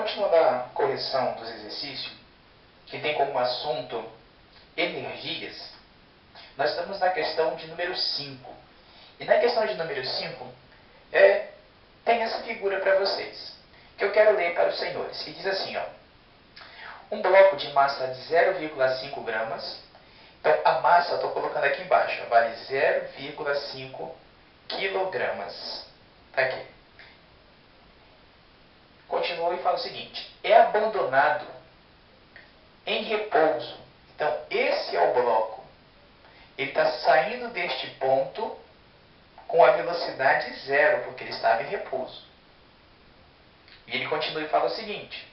Continuando a correção dos exercícios, que tem como assunto energias, nós estamos na questão de número 5. E na questão de número 5, tem essa figura para vocês, que eu quero ler para os senhores, que diz assim, ó, um bloco de massa de 0,5 gramas, então a massa eu estou colocando aqui embaixo, ó, vale 0,5 quilogramas. Está aqui. Continua e fala o seguinte, é abandonado em repouso. Então, esse é o bloco. Ele está saindo deste ponto com a velocidade zero, porque ele estava em repouso. E ele continua e fala o seguinte,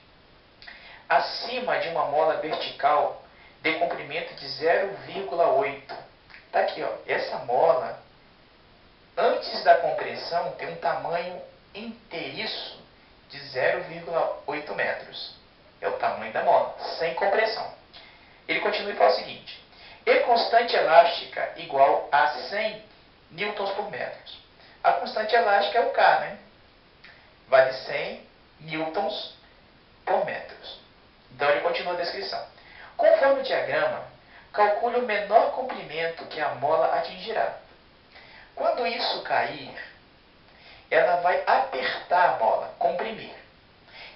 acima de uma mola vertical de comprimento de 0,8. Está aqui, ó, essa mola, antes da compressão, tem um tamanho inteiriço de 0,8 metros. É o tamanho da mola, sem compressão. Ele continua e fala o seguinte, e constante elástica igual a 100 newtons por metro. A constante elástica é o K, né? Vale 100 newtons por metro. Então ele continua a descrição. Conforme o diagrama, calcule o menor comprimento que a mola atingirá. Quando isso cair, ela vai apertar a mola, comprimir.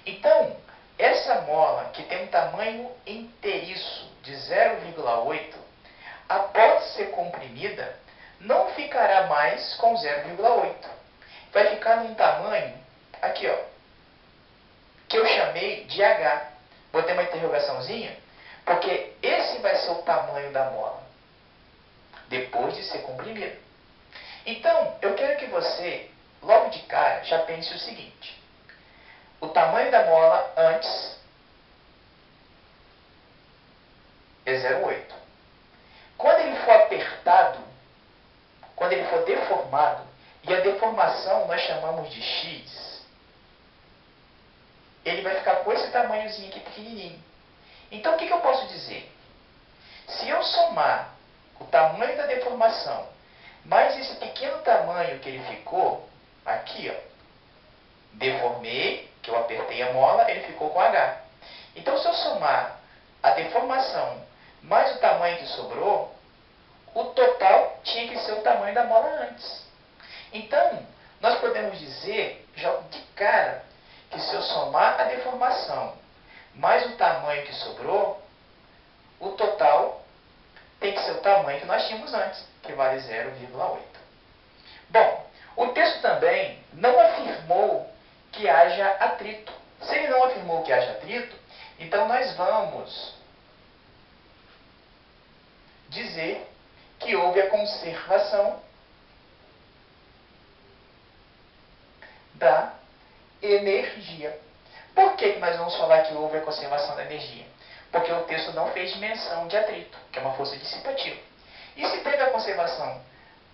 Então, essa mola, que tem um tamanho inteiriço de 0,8, após ser comprimida, não ficará mais com 0,8. Vai ficar num tamanho, aqui ó, que eu chamei de H. Botei uma interrogaçãozinha, porque esse vai ser o tamanho da mola, depois de ser comprimida. Então, eu quero que você, logo de cara, já pense o seguinte. O tamanho da mola antes é 0,8. Quando ele for apertado, quando ele for deformado, e a deformação nós chamamos de X, ele vai ficar com esse tamanhozinho aqui pequenininho. Então, o que eu posso dizer? Se eu somar o tamanho da deformação, mais esse pequeno tamanho que ele ficou, aqui, ó, deformei, que eu apertei a mola, ele ficou com H. Então, se eu somar a deformação mais o tamanho que sobrou, o total tinha que ser o tamanho da mola antes. Então, nós podemos dizer, já de cara, que se eu somar a deformação mais o tamanho que sobrou, o total tem que ser o tamanho que nós tínhamos antes, que vale 0,8. Bom, o texto também não afirmou que haja atrito. Se ele não afirmou que haja atrito, então nós vamos dizer que houve a conservação da energia. Por que nós vamos falar que houve a conservação da energia? Porque o texto não fez menção de atrito, que é uma força dissipativa. E se teve a conservação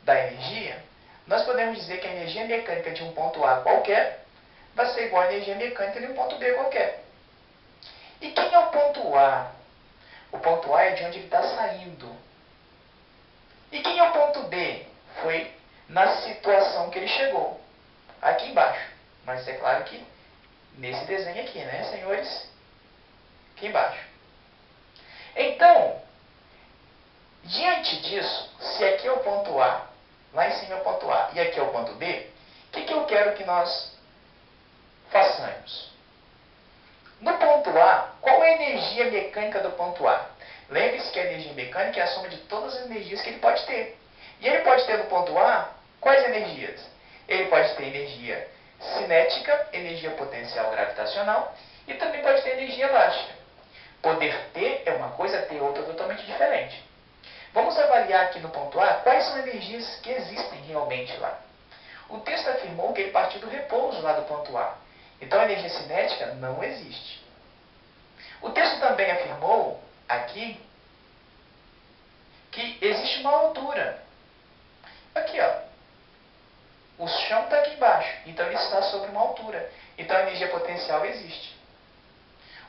da energia, nós podemos dizer que a energia mecânica de um ponto A qualquer vai ser igual à energia mecânica de um ponto B qualquer. E quem é o ponto A? O ponto A é de onde ele está saindo. E quem é o ponto B? Foi na situação que ele chegou, aqui embaixo. Mas é claro que nesse desenho aqui, né, senhores? Aqui embaixo. Então, diante disso, se aqui é o ponto A, lá em cima é o ponto A, e aqui é o ponto B, o que eu quero que nós façamos? No ponto A, qual é a energia mecânica do ponto A? Lembre-se que a energia mecânica é a soma de todas as energias que ele pode ter. E ele pode ter no ponto A, quais energias? Ele pode ter energia cinética, energia potencial gravitacional, e também pode ter energia elástica. Poder ter é uma coisa, ter outra totalmente diferente. Vamos avaliar aqui no ponto A quais são as energias que existem realmente lá. O texto afirmou que ele partiu do repouso lá do ponto A. Então a energia cinética não existe. O texto também afirmou aqui que existe uma altura. Aqui, ó. O chão está aqui embaixo, então ele está sobre uma altura. Então a energia potencial existe.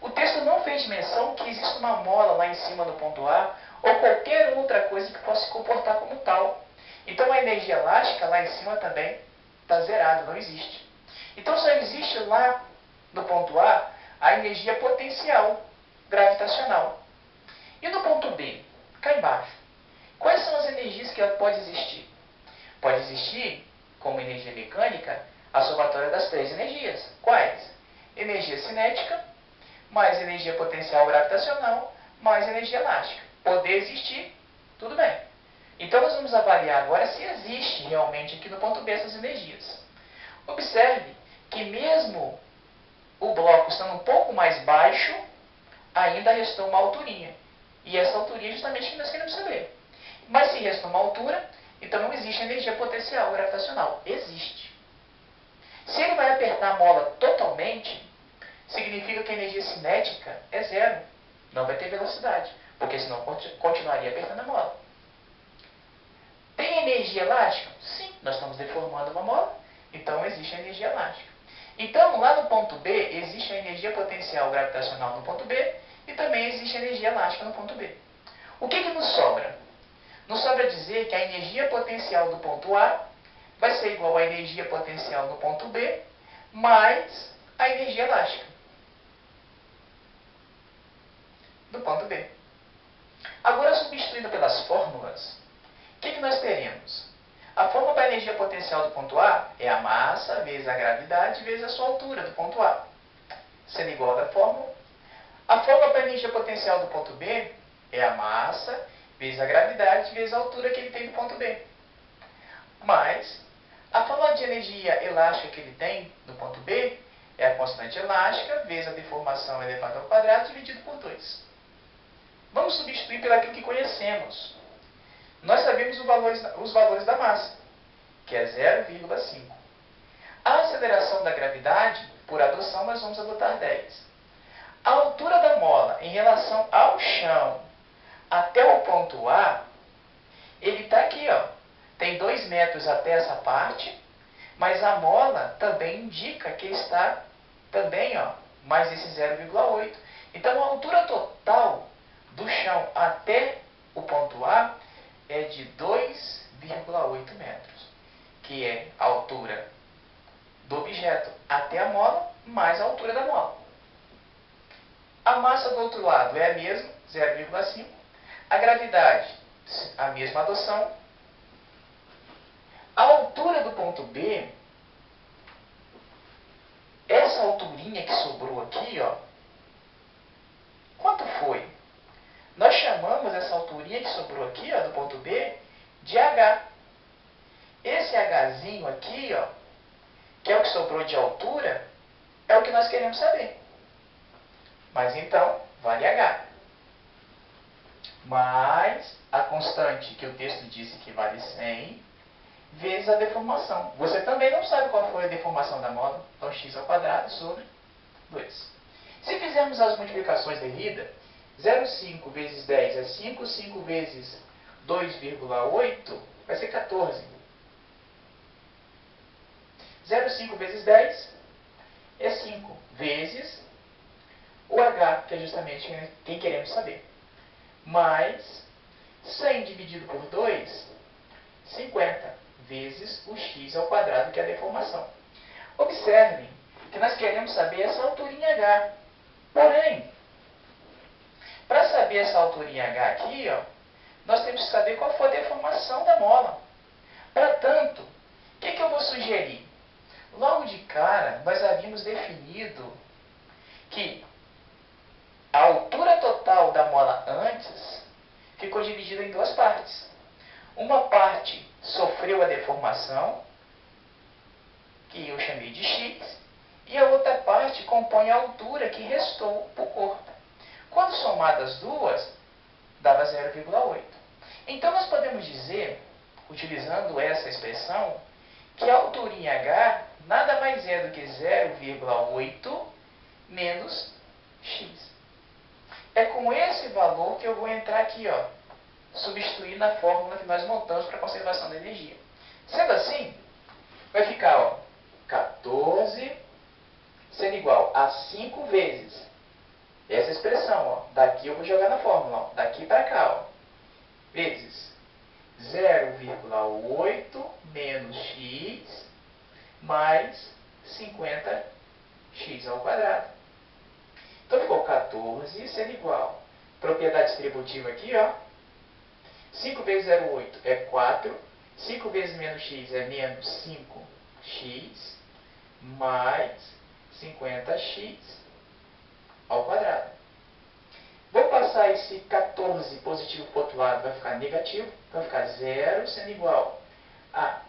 O texto não fez menção que existe uma mola lá em cima do ponto A ou qualquer outra coisa que possa se comportar como tal. Então a energia elástica lá em cima também está zerada, não existe. Então só existe lá no ponto A a energia potencial gravitacional. E no ponto B, cá embaixo, quais são as energias que pode existir? Pode existir, como energia mecânica, a somatória das três energias. Quais? Energia cinética, mais energia potencial gravitacional, mais energia elástica. Poder existir, tudo bem. Então nós vamos avaliar agora se existe realmente aqui no ponto B essas energias. Observe que mesmo o bloco estando um pouco mais baixo, ainda restou uma alturinha. E essa alturinha é justamente o que nós queremos saber. Mas se restou uma altura, então não existe energia potencial gravitacional. Existe. Se ele vai apertar a mola totalmente, significa que a energia cinética é zero. Não vai ter velocidade, porque senão continuaria apertando a mola. Tem energia elástica? Sim, nós estamos deformando uma mola, então existe a energia elástica. Então, lá no ponto B, existe a energia potencial gravitacional no ponto B e também existe a energia elástica no ponto B. O que nos sobra? Nos sobra dizer que a energia potencial do ponto A vai ser igual à energia potencial no ponto B mais a energia elástica do ponto B. Agora, substituindo pelas fórmulas, o que nós teremos? A fórmula para a energia potencial do ponto A é a massa vezes a gravidade vezes a sua altura do ponto A, sendo igual da fórmula. A fórmula para a energia potencial do ponto B é a massa vezes a gravidade vezes a altura que ele tem do ponto B. Mas a fórmula de energia elástica que ele tem no ponto B é a constante elástica vezes a deformação elevada ao quadrado dividido por 2. Vamos substituir pelo aquilo que conhecemos. Nós sabemos os valores da massa, que é 0,5. A aceleração da gravidade, por adoção, nós vamos adotar 10. A altura da mola em relação ao chão até o ponto A, ele está aqui, ó. Tem 2 metros até essa parte, mas a mola também indica que está também, ó, mais esse 0,8. Então, a altura total do chão até o ponto A é de 2,8 metros, que é a altura do objeto até a mola, mais a altura da mola. A massa do outro lado é a mesma, 0,5. A gravidade, a mesma adoção. A altura do ponto B, essa alturinha que sobrou aqui, ó, quanto foi? Nós chamamos essa alturinha que sobrou aqui, ó, do ponto B, de H. Esse Hzinho aqui, ó, que é o que sobrou de altura, é o que nós queremos saber. Mas então, vale H. Mais a constante que o texto disse que vale 100, vezes a deformação. Você também não sabe qual foi a deformação da mola, então x ao quadrado sobre 2. Se fizermos as multiplicações de Rida, 0,5 vezes 10 é 5, 5 vezes 2,8 vai ser 14. 0,5 vezes 10 é 5 vezes o H, que é justamente quem queremos saber. Mais 100 dividido por 2, 50 vezes o x ao quadrado, que é a deformação. Observem que nós queremos saber essa alturinha H. Porém, para saber essa alturinha H aqui, ó, nós temos que saber qual foi a deformação da mola. Para tanto, o que eu vou sugerir? Logo de cara, nós havíamos definido que a altura total da mola antes ficou dividida em duas partes. Uma parte sofreu a deformação, que eu chamei de x, e a outra parte compõe a altura que restou para o corpo. Quando somadas as duas, dava 0,8. Então, nós podemos dizer, utilizando essa expressão, que a alturinha H nada mais é do que 0,8 menos x. É com esse valor que eu vou entrar aqui, ó, substituir na fórmula que nós montamos para a conservação da energia. Sendo assim, vai ficar, ó, 14 sendo igual a 5 vezes essa expressão, ó, daqui eu vou jogar na fórmula, ó, daqui para cá, ó, vezes 0,8 menos x mais 50x ao quadrado. Então ficou 14 sendo igual. Propriedade distributiva aqui, ó. 5 vezes 0,8 é 4. 5 vezes menos x é menos 5x mais 50x ao quadrado. Vou passar esse 14 positivo para o outro lado, vai ficar negativo. Então vai ficar 0 sendo igual a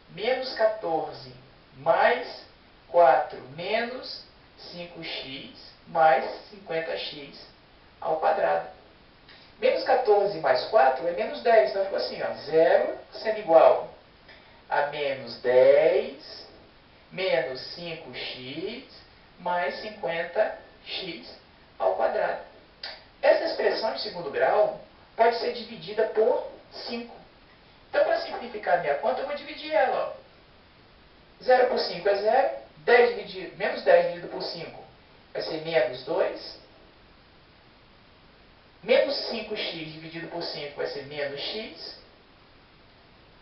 menos 14 mais 4 menos 5x mais 50x ao quadrado. Menos 14 mais 4 é menos 10. Então ficou assim, ó, 0 sendo igual a menos 10 menos 5x mais 50x ao quadrado. Essa expressão de segundo grau pode ser dividida por 5. Então, para simplificar a minha conta, eu vou dividir ela. Ó. 0 por 5 é 0. Menos 10 dividido por 5 vai ser menos 2. Menos 5x dividido por 5 vai ser menos x.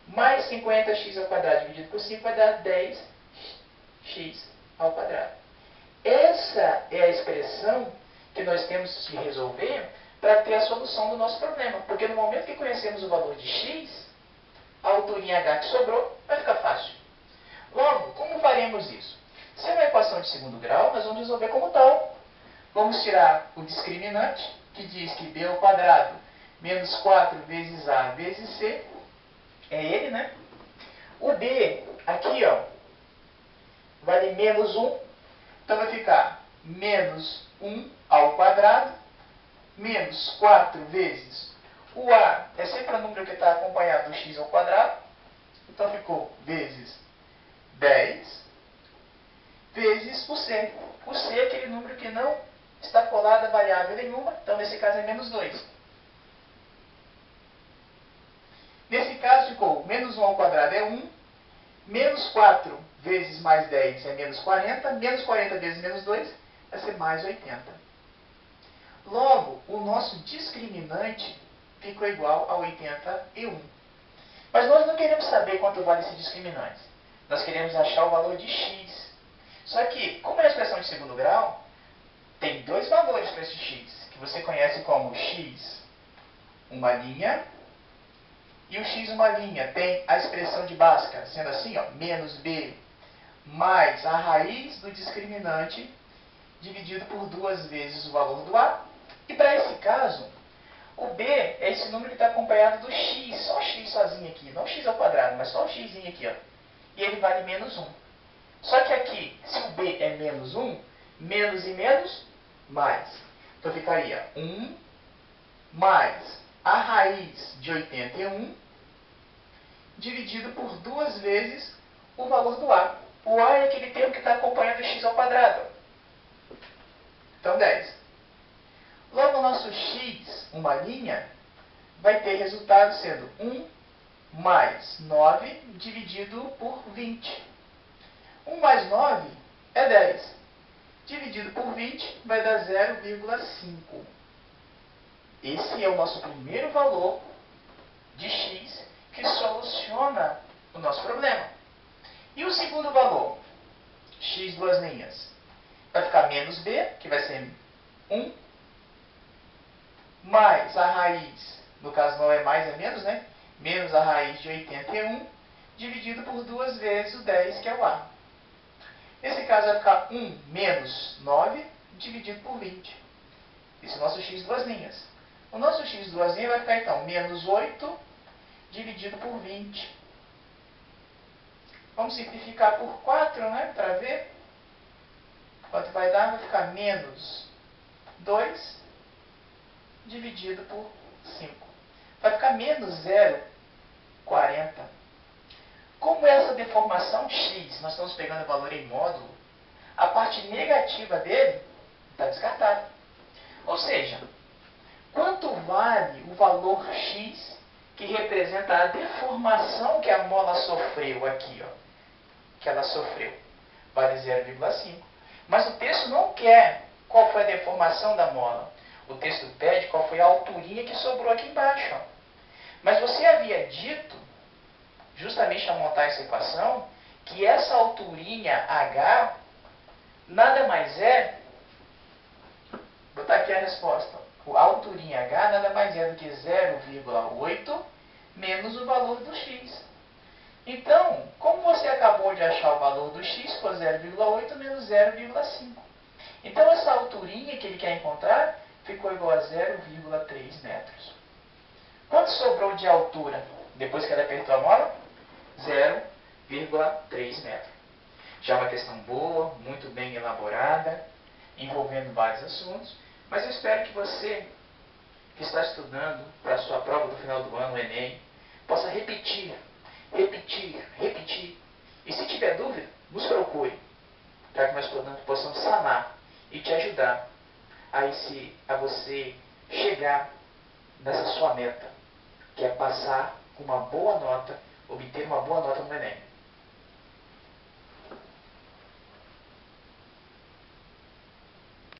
Mais 50x ao quadrado dividido por 5 vai dar 10x ao quadrado. Essa é a expressão que nós temos que resolver para ter a solução do nosso problema. Porque no momento que conhecemos o valor de x, a alturinha h que sobrou vai ficar fácil. Logo, como faremos isso? Se é uma equação de segundo grau, nós vamos resolver como tal. Vamos tirar o discriminante, que diz que b ao quadrado menos 4 vezes a vezes c, é ele, né? O b, aqui, ó, vale menos 1, então vai ficar menos 1 ao quadrado, menos 4 vezes o a, é sempre o número que está acompanhado do x ao quadrado, então ficou vezes 10, vezes o c. O c é aquele número que não está colado a variável nenhuma, então nesse caso é menos 2. Nesse caso ficou menos 1 ao quadrado é 1, menos 4 vezes mais 10 é menos 40, menos 40 vezes menos 2 vai ser mais 80. Logo, o nosso discriminante ficou igual a 81. Mas nós não queremos saber quanto vale esse discriminante. Nós queremos achar o valor de x. Só que, como é a expressão de segundo grau, tem dois valores para esse x, que você conhece como x, uma linha, e o x, uma linha, tem a expressão de Bhaskara, sendo assim, ó, menos b mais a raiz do discriminante dividido por 2 vezes o valor do a. E para esse caso, o b é esse número que está acompanhado do x, só o x sozinho aqui, não o x ao quadrado, mas só o x aqui, ó. E ele vale menos 1. Só que aqui, se o b é menos 1, menos e menos, mais. Então ficaria 1 mais a raiz de 81 dividido por 2 vezes o valor do a. O a é aquele termo que está acompanhando o x ao quadrado. Então 10. Logo, o nosso x, uma linha, vai ter resultado sendo 1 mais 9 dividido por 20. 1 mais 9 é 10. Dividido por 20 vai dar 0,5. Esse é o nosso primeiro valor de x que soluciona o nosso problema. E o segundo valor, x duas linhas, vai ficar menos b, que vai ser 1, mais a raiz, no caso não é mais, é menos, né? Menos a raiz de 81, dividido por 2 vezes o 10, que é o a. Nesse caso vai ficar 1 menos 9, dividido por 20. Esse é o nosso x duas linhas. O nosso x duas linhas vai ficar, então, menos 8, dividido por 20. Vamos simplificar por 4, né? Para ver quanto vai dar. Vai ficar menos 2, dividido por 5. Vai ficar menos 0,40. Como essa deformação x, nós estamos pegando o valor em módulo, a parte negativa dele está descartada. Ou seja, quanto vale o valor x que representa a deformação que a mola sofreu aqui, ó, que ela sofreu? Vale 0,5. Mas o texto não quer qual foi a deformação da mola. O texto pede qual foi a alturinha que sobrou aqui embaixo. Ó. Mas você havia dito, justamente ao montar essa equação, que essa alturinha h nada mais é botar aqui a resposta. A altura em H nada mais é do que 0,8 menos o valor do x. Então, como você acabou de achar o valor do x, foi 0,8 menos 0,5. Então, essa alturinha que ele quer encontrar ficou igual a 0,3 metros. Quanto sobrou de altura depois que ela apertou a mola? 0,3 metros. Já é uma questão boa, muito bem elaborada, envolvendo vários assuntos, mas eu espero que você, que está estudando para a sua prova do final do ano, o Enem, possa repetir. E se tiver dúvida, nos procure, para que nós possamos sanar e te ajudar a você chegar nessa sua meta, que é passar com uma boa nota, obter uma boa nota no Enem.